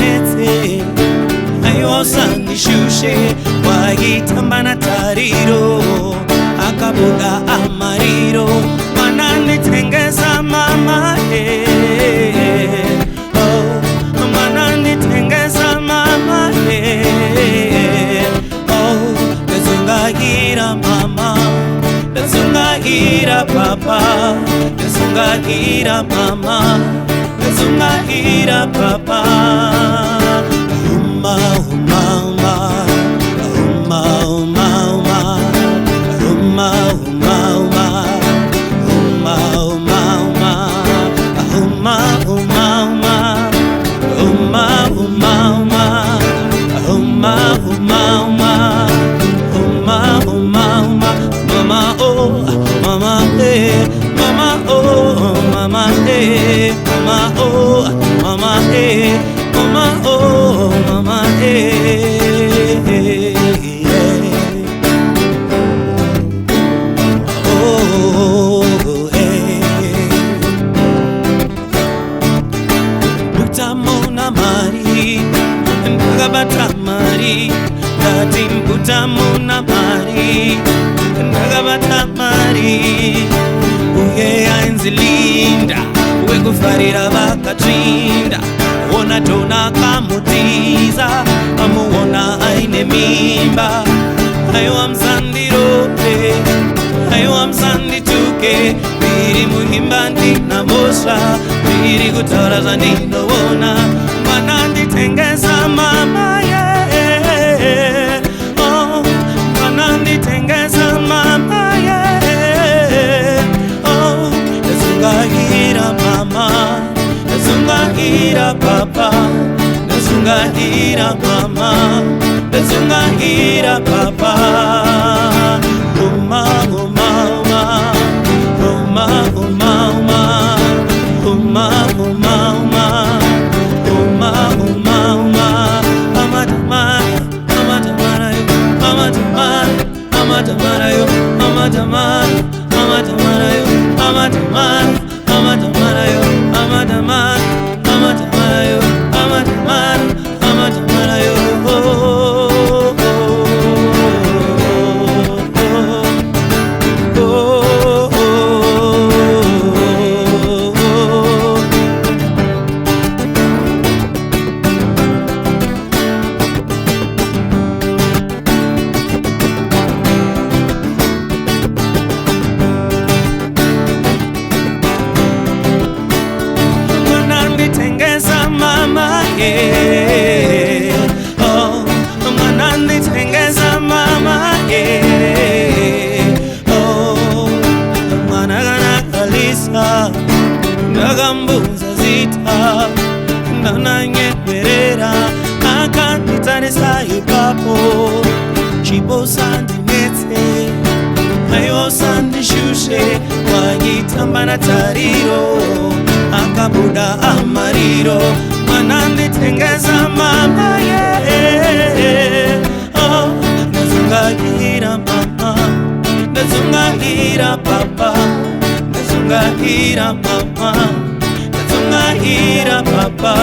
ndinetse aiwa usandishushe waitamba natariro akabuda amariro mwana nditengeza mama mwana nditengeza mama ndazungagira mama ndazungagira papa ndazungagira mama ndazungagira papa uma uma uma uma uma uma uma uma uma uma uma mama oh mama eh mama oh mama eh mama oh mama eh mama oh mama Butamona mari ndagabata mari dati butamona mari ndagabata mari uye ainzilinda wekufarira vakatrinda ona tona kamutiza amuona aine mimba aiwa msandirope aiwa msandituke biri muhimba ndina mosha biri kutaura zvandinoona mwana nditengeza mama mwana nditengeza mama ndazungagira mama ndazungagira papa ndazungagira mama ndazungagira papa uma uma uma uma uma uma uma uma uma uma amatamara amatamara amatamara amatamara yo amatamara amatamara yo amatamara amatamara yo amatamara amatamara yo amatamara amatamara yo nditengeza mama oh mwana nditengeza mama oh mwana kana kalisa ndakambuza zita ndananyeperera akanditarisa ipapo chipo sandinetse aiwa usandishushe waitamba natariro akabuda amariro mwana nditengeza mama oh ndazungagira mama ndazungagira papa ndazungagira mama ndazungagira papa